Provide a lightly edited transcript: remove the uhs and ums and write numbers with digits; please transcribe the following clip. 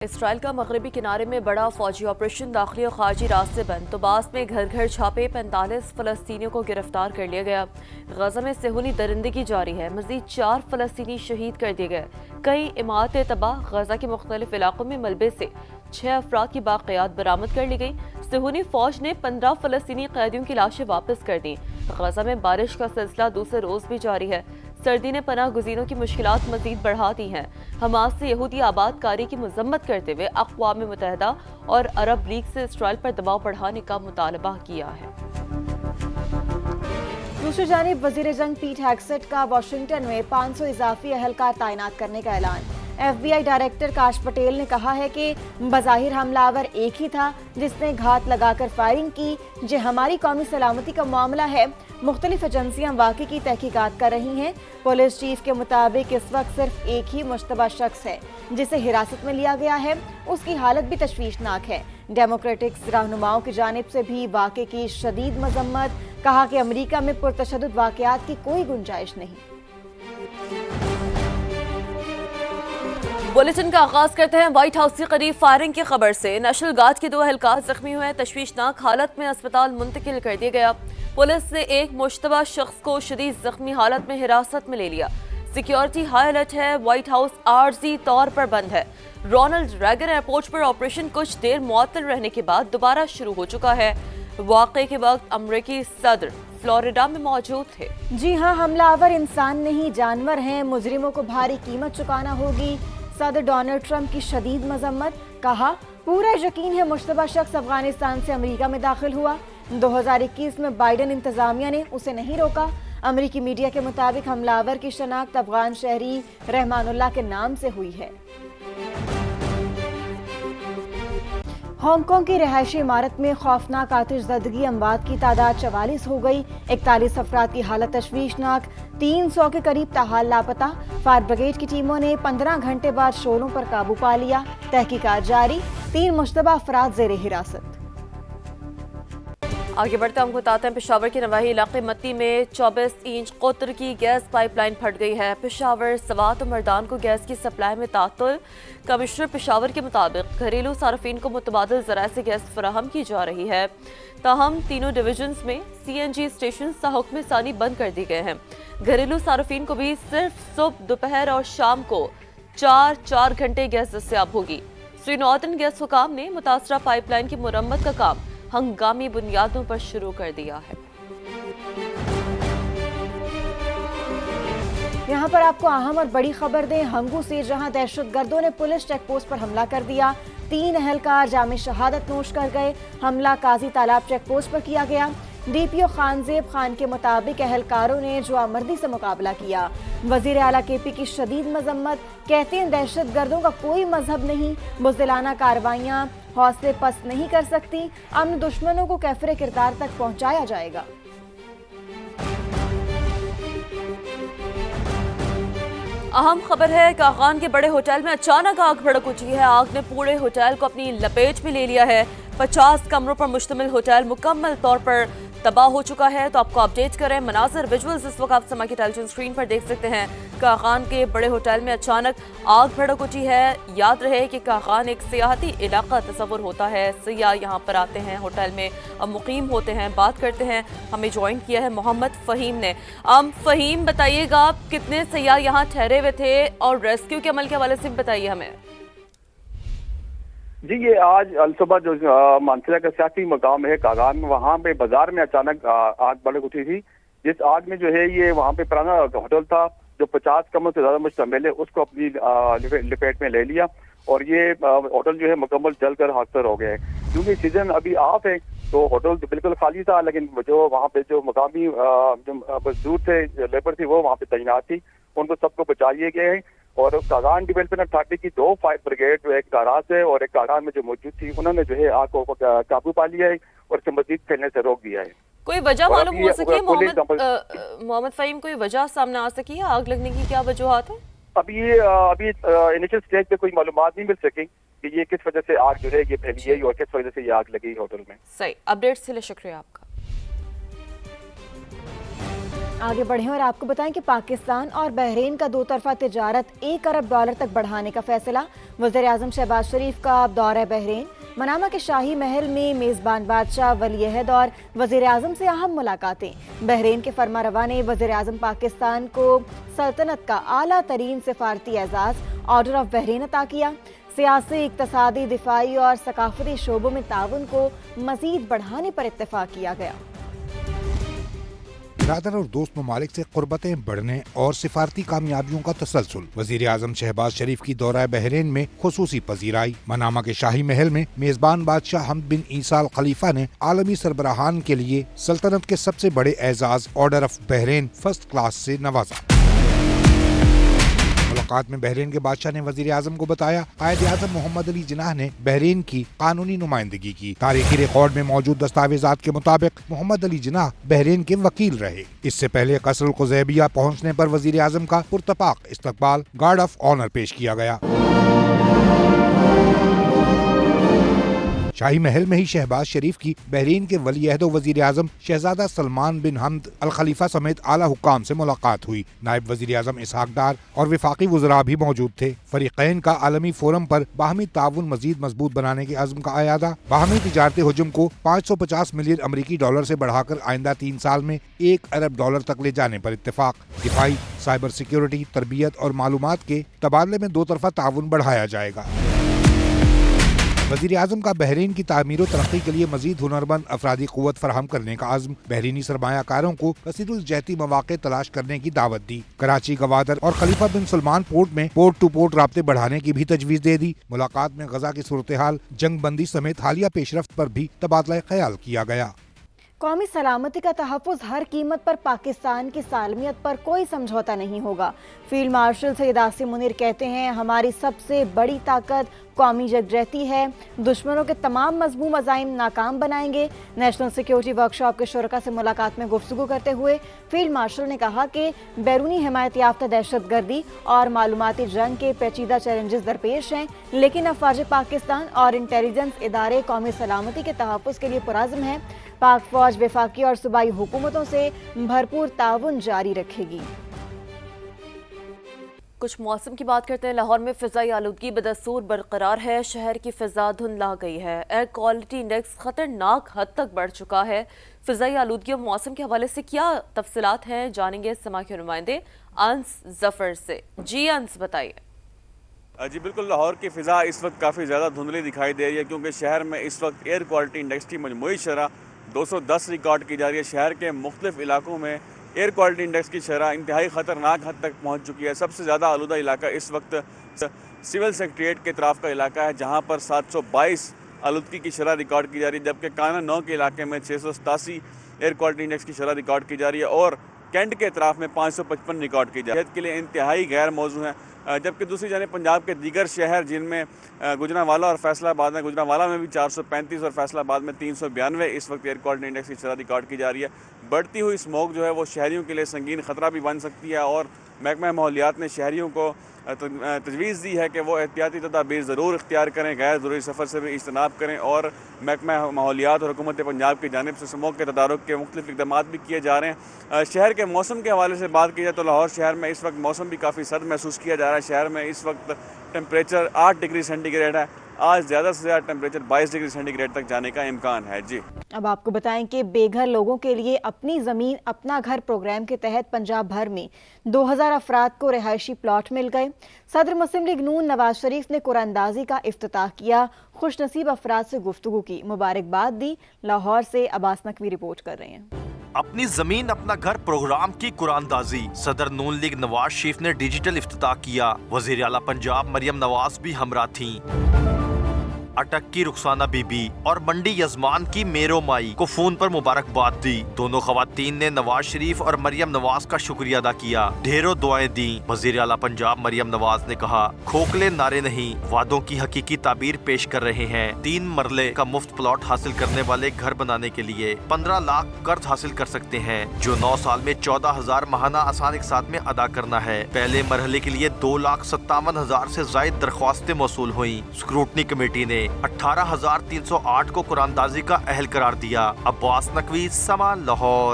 اسرائیل کا مغربی کنارے میں بڑا فوجی آپریشن داخلی اور خارجی راستے بند طباس میں گھر گھر چھاپے 45 فلسطینیوں کو گرفتار کر لیا گیا۔ غزہ میں صہیونی درندگی جاری ہے، مزید 4 فلسطینی شہید کر دیے گئے، کئی عمارتیں تباہ۔ غزہ کے مختلف علاقوں میں ملبے سے 6 افراد کی باقیات برآمد کر لی گئی۔ صہیونی فوج نے 15 فلسطینی قیدیوں کی لاشیں واپس کر دیں۔ غزہ میں بارش کا سلسلہ دوسرے روز بھی جاری ہے۔ سردی نے پناہ گزینوں کی مشکلات مزید بڑھا دی ہیں۔ حماس سے یہودی آباد کاری کی مذمت کرتے ہوئے اقوام متحدہ اور عرب لیگ سے اسرائیل پر دباؤ بڑھانے کا مطالبہ کیا ہے۔ دوسری جانب وزیر جنگ پیٹ ہیگسیٹ کا واشنگٹن میں 500 اضافی اہلکار تعینات کرنے کا اعلان۔ ایف بی آئی ڈائریکٹر کاش پٹیل نے کہا ہے کہ بظاہر حملہ آور ایک ہی تھا جس نے گھات لگا کر فائرنگ کی۔ یہ ہماری قومی سلامتی کا معاملہ ہے۔ مختلف ایجنسیاں واقعے کی تحقیقات کر رہی ہیں۔ پولیس چیف کے مطابق اس وقت صرف ایک ہی مشتبہ شخص ہے جسے حراست میں لیا گیا ہے، اس کی حالت بھی تشویشناک ہے۔ ڈیموکریٹک رہنماؤں کی جانب سے بھی واقعے کی شدید مذمت، کہا کہ امریکہ میں پرتشدد واقعات کی کوئی گنجائش نہیں۔ بلیٹن کا آغاز کرتے ہیں وائٹ ہاؤس کے قریب فائرنگ کی خبر سے۔ نیشنل گارڈ کے 2 اہلکار زخمی ہوئے، تشویشناک حالت میں اسپتال منتقل کر دیا گیا۔ پولیس نے ایک مشتبہ شخص کو شدید زخمی حالت میں حراست میں لے لیا۔ سیکیورٹی ہائی الرٹ ہے، وائٹ ہاؤس عارضی طور پر بند ہے۔ رونلڈ ریگن ایئرپورٹ پر آپریشن کچھ دیر معطل رہنے کے بعد دوبارہ شروع ہو چکا ہے۔ واقعے کے وقت امریکی صدر فلوریڈا میں موجود تھے۔ جی ہاں، حملہ آور انسان نہیں جانور ہیں، مجرموں کو بھاری قیمت چکانا ہوگی۔ صدر ڈونلڈ ٹرمپ کی شدید مذمت، کہا پورا یقین ہے مشتبہ شخص افغانستان سے امریکہ میں داخل ہوا۔ 2021 میں بائیڈن انتظامیہ نے اسے نہیں روکا۔ امریکی میڈیا کے مطابق حملہ آور کی شناخت افغان شہری رحمان اللہ کے نام سے ہوئی ہے۔ ہانگ کانگ کی رہائشی عمارت میں خوفناک آتش زدگی، اموات کی تعداد 44 ہو گئی، 41 افراد کی حالت تشویشناک، 300 کے قریب تاحال لاپتہ۔ فائر بریگیڈ کی ٹیموں نے 15 گھنٹے بعد شعلوں پر قابو پا لیا۔ تحقیقات جاری، 3 مشتبہ افراد زیر حراست۔ آگے بڑھتے ہم کو بتاتے ہیں پشاور کے نواحی علاقے متی میں 24 انچ قطر کی گیس پائپ لائن پھٹ گئی ہے۔ پشاور، سوات اور مردان کو گیس کی سپلائی میں تعطل۔ کمشنر پشاور کے مطابق گھریلو صارفین کو متبادل ذرائع سے گیس فراہم کی جا رہی ہے، تاہم تینوں ڈویژنز میں سی این جی اسٹیشن حکم ثانی بند کر دی گئے ہیں۔ گھریلو صارفین کو بھی صرف صبح، دوپہر اور شام کو 4 گھنٹے گیس دستیاب ہوگی۔ سری ناردرن گیس حکام نے متاثرہ پائپ لائن کی مرمت کا کام ہنگامی بنیادوں پر شروع کر دیا ہے۔ یہاں پر آپ کو اہم اور بڑی خبر دیں ہنگو سے، جہاں دہشت گردوں نے پولیس چیک پوسٹ پر حملہ کر دیا۔ 3 اہلکار جامع شہادت نوش کر گئے۔ حملہ قاضی تالاب چیک پوسٹ پر کیا گیا۔ ڈی پی او خانزیب خان کے مطابق اہلکاروں نے جوامردی سے مقابلہ کیا۔ وزیر اعلیٰ کے پی کی شدید مذمت، کہتے ہیں دہشت گردوں کا کوئی مذہب نہیں، بزدلانہ کارروائیاں حوصلے پست نہیں کر سکتی، امن دشمنوں کو کیفر کردار تک پہنچایا جائے گا۔ اہم خبر ہے کاغان کے بڑے ہوٹل میں اچانک آگ بھڑک اٹھی ہے۔ آگ نے پورے ہوٹل کو اپنی لپیٹ میں لے لیا ہے۔ 50 کمروں پر مشتمل ہوٹل مکمل طور پر تباہ ہو چکا ہے۔ تو آپ کو اپڈیٹ کریں مناظر ویژولز اس وقت آپ سما کی ٹیلی ویژن اسکرین پر دیکھ سکتے ہیں۔ کاغان کے بڑے ہوٹل میں اچانک آگ بھڑک اٹھی ہے۔ یاد رہے کہ کاغان ایک سیاحتی علاقہ تصور ہوتا ہے، سیاح یہاں پر آتے ہیں، ہوٹل میں مقیم ہوتے ہیں۔ بات کرتے ہیں، ہمیں جوائن کیا ہے محمد فہیم نے۔ فہیم بتائیے گا کتنے سیاح یہاں ٹھہرے ہوئے تھے اور ریسکیو کے عمل کے حوالے سے بتائیے ہمیں۔ جی، یہ آج الصبح جو مانسلہ کا سیاسی مقام ہے کاغان، وہاں پہ بازار میں اچانک آگ بھڑک اٹھی تھی، جس آگ میں جو ہے یہ وہاں پہ پرانا ہوٹل تھا جو 50 کمروں سے زیادہ مشتمل ہے، اس کو اپنی لپیٹ میں لے لیا اور یہ ہوٹل جو ہے مکمل جل کر خاکسار ہو گیا ہے۔ کیونکہ سیزن ابھی آف ہے تو ہوٹل بالکل خالی تھا، لیکن جو وہاں پہ جو مقامی جو مزدور تھے، لیبر تھی، وہ وہاں پہ تعینات تھی، ان کو سب کو بچا لیے گئے ہیں۔ اور کاغان ڈیولپمنٹ اتھارٹی کی 2 فائر بریگیڈ جو ایک کاغان سے اور ایک کاغان میں جو موجود تھی، انہوں نے جو ہے آگ کو قابو پا لیا ہے اور اسے مزید پھیلنے سے روک دیا ہے۔ کوئی وجہ معلوم ہو سکی ہے محمد فہیم؟ کوئی وجہ سامنے آ سکی ہے آگ لگنے کی؟ کیا وجوہات ہیں؟ ابھی انیشل سٹیج پہ کوئی معلومات نہیں مل سکی کہ یہ کس وجہ سے آگ جو ہے یہ پھیلی ہے اور کس وجہ سے یہ آگ لگی ہوٹل میں۔ صحیح، اپڈیٹ سے لیے شکریہ آپ کا۔ आगे बढ़ें और आपको बताएं कि पाकिस्तान और बहरीन का दो तरफा तिजारत $1 अरब तक बढ़ाने का फैसला। वज़ीर-ए-आज़म शहबाज शरीफ का दौरा बहरीन। मनामा के शाही महल में मेज़बान बादशाह वली-ए-अहद और वज़ीर-ए-आज़म से अहम मुलाकातें। बहरीन के फरमारवा ने वज़ीर-ए-आज़म पाकिस्तान को सल्तनत का आला तरीन सिफारती एजाज़ ऑर्डर ऑफ बहरीन अता किया। सियासी, इक़्तिसादी, दिफाई और सकाफती शोबों में ताउन को मज़ीद बढ़ाने पर इत्तेफाक किया गया। बिरादर और दोस्त ममालिक से क़ुर्बतें बढ़ने और सिफारती कामयाबियों का तसलसल। वज़ीर-ए-आज़म शहबाज शरीफ की दौरा बहरीन में खुसूसी पजीराई। मनामा के शाही महल में मेज़बान बादशाह हमद बिन ईसा अल खलीफा ने आलमी सरबराहान के लिए सल्तनत के सबसे बड़े एजाज order of Bahrain first class से नवाजा। मुलाकात में बहरीन के बादशाह ने वज़ीर-ए-आज़म को बताया कायद-ए-आज़म मोहम्मद अली जिन्नाह ने बहरीन की कानूनी नुमाइंदगी की। तारीखी रिकॉर्ड में मौजूद दस्तावेजात के मुताबिक मोहम्मद अली जिन्नाह बहरीन के वकील रहे। इससे पहले कसरुल क़ुज़ैबिया पहुँचने पर वज़ीर-ए-आज़म का पुरतपाक इस्तकबाल गार्ड ऑफ ऑनर पेश किया गया। शाही महल में ही शहबाज शरीफ की बहरीन के वली-ए-अहद वज़ीर-ए-आज़म शहजादा सलमान बिन हमद अल खलीफा समेत आला हुक्काम से मुलाकात हुई। नायब वज़ीर-ए-आज़म इसहाक डार और वफाकी वज़रा भी मौजूद थे। फरीक़ैन का आलमी फोरम पर बाहमी ताउन मज़ीद मजबूत बनाने के अज़्म का अयादा। बाहमी तिजारती हुजूम को $550 मिलियन से बढ़ाकर आइंदा 3 साल में $1 अरब तक ले जाने पर इत्तेफाक। दिफाई, साइबर सिक्योरिटी, तरबियत और मालूमात के तबादले में दो तरफा ताउन बढ़ाया जाएगा। वज़ीर-ए-आज़म का बहरीन की तामीर और तरक्की के लिए मज़ीद हुनरमंद अफरादी क़ुव्वत फराहम करने का अज़्म। बहरीनी सरमायाकारों को कसीरुल जहती मौक़े तलाश करने की दावत दी। कराची, गवादर और खलीफा बिन सलमान पोर्ट में पोर्ट टू पोर्ट राब्ते बढ़ाने की भी तजवीज़ दे दी। मुलाकात में गजा की सूरत हाल, जंग बंदी समेत हालिया पेशरफ्त पर भी तबादला ख्याल किया गया। कौमी सलामती का तहफ़्फ़ुज़ हर कीमत पर पाकिस्तान की सालमियत पर कोई समझौता नहीं होगा। फील्ड मार्शल सैयद आसिम मुनीर कहते हैं, हमारी सबसे बड़ी ताकत कौमी यकजहती है। दुश्मनों के तमाम मज़मूम अज़ाइम नाकाम बनाएंगे। नेशनल सिक्योरिटी वर्कशॉप के शुरका से मुलाकात में गुफ्तगू करते हुए फील्ड मार्शल ने कहा कि बैरूनी हिमायत याफ्ता दहशतगर्दी और मालूमाती जंग के पेचीदा चैलेंजेस दरपेश हैं, लेकिन अफ़वाज पाकिस्तान और इंटेलिजेंस इदारे कौमी सलामती के तहफ़्फ़ुज़ के लिए पुरज़्म हैं। पाक फौज वफाकी और सूबाई हुकूमतों से भरपूर ताउन जारी रखेगी। कुछ मौसम की बात करते हैं। लाहौर में फ़िज़ाई आलूदगी बदस्तूर बरकरार है। शहर की फ़िज़ा धुंधला गई है। एयर क्वालिटी इंडेक्स खतरनाक हद तक बढ़ चुका है। फ़िज़ाई आलूदगी और मौसम के हवाले से क्या तफसीलात हैं, जानेंगे समा के नुमाइंदे अंस ज़फ़र से। जी अंस, बताइए। जी बिल्कुल, लाहौर की फ़िज़ा इस वक्त काफ़ी ज़्यादा धुंधली दिखाई दे रही है, क्योंकि शहर में इस वक्त एयर क्वालिटी इंडेक्स की मजमूई शरह 210 रिकॉर्ड की जा रही है। शहर के मुख्तलिफ इलाकों में एयर क्वालिटी इंडेक्स की शरह इंतहाई ख़तरनाक हद तक पहुँच चुकी है। सबसे ज़्यादा आलूदा इलाका इस वक्त सिविल सेक्रेटरीट के तरफ का इलाका है, जहाँ पर 722 आलूदगी की शरह रिकॉर्ड की जा रही है, जबकि काना 9 के इलाके में 687 एयर क्वालिटी इंडेक्स की शरह रिकॉर्ड की जा रही है और कैंट के तरफ में 555 रिकॉर्ड की जा रही है। के लिए इंतहाई गैर मौजू है। जबकि दूसरी जानिब पंजाब के दीगर शहर जिनमें गुजरांवाला और फैसलाबाद में, गुजरांवाला में भी 435 और फैसलाबाद में 392 इस वक्त एयर क्वालिटी इंडेक्स की शरह रिकॉर्ड की जा रही है। बढ़ती हुई स्मोक जो है वो शहरियों के लिए संगीन ख़तरा भी बन सकती है और महकमा माहौलियात ने शहरियों को तजवीज़ दी है कि वो एहतियाती तदाबीर ज़रूर इख्तियार करें, गैर ज़रूरी सफ़र से भी इज्तनाब करें और महकमा माहौलियात और हुकूमत पंजाब की जानिब से स्मोक के तदारुक के मुख्तलिफ इक़दामात भी किए जा रहे हैं। शहर के मौसम के हवाले से बात की जाए तो लाहौर शहर में इस वक्त मौसम भी काफ़ी सर्द महसूस किया जा रहा है। शहर में इस वक्त टेम्परेचर 8 डिग्री सेंटीग्रेड है। आज ज़्यादा से ज़्यादा टेम्परेचर 22 डिग्री सेंटीग्रेड तक जाने का इम्कान है। जी, अब आपको बताएं कि बेघर लोगों के लिए अपनी ज़मीन अपना घर प्रोग्राम के तहत पंजाब भर में 2000 अफराद को रिहायशी प्लॉट मिल गए। सदर मुस्लिम लीग नून नवाज शरीफ ने कुरानदाजी का इफ्तिताह किया, खुशनसीब अफराद से गुफ्तगू की, मुबारकबाद दी। लाहौर से अब्बास नकवी रिपोर्ट कर रहे हैं। अपनी जमीन अपना घर प्रोग्राम की कुरानदाजी। सदर नून लीग नवाज शरीफ ने डिजिटल इफ्तिताह किया। वज़ीर आला पंजाब मरियम नवाज भी हमरा थीं। अटक की रुखसाना बीबी और मंडी यजमान की मेरो माई को फोन पर मुबारकबाद दी। दोनों खवातीन ने नवाज शरीफ और मरियम नवाज का शुक्रिया अदा किया, ढेरों दुआएं दी। वज़ीर आला पंजाब मरियम नवाज ने कहा, खोखले नारे नहीं, वादों की हकीकी ताबीर पेश कर रहे हैं। 3 मरले का मुफ्त प्लॉट हासिल करने वाले घर बनाने के लिए 15 लाख कर्ज हासिल कर सकते हैं, जो 9 साल में 14,000 माहाना आसान इक़साद में अदा करना है। पहले मरहले के लिए 2,57,000 से ज़ायद दरख्वास्तें मौसूल हुई। स्क्रूटनी कमेटी ने 18,308 को कुरानदाजी का अहल करार दिया। अब्बास नकवी, समा, लाहौर।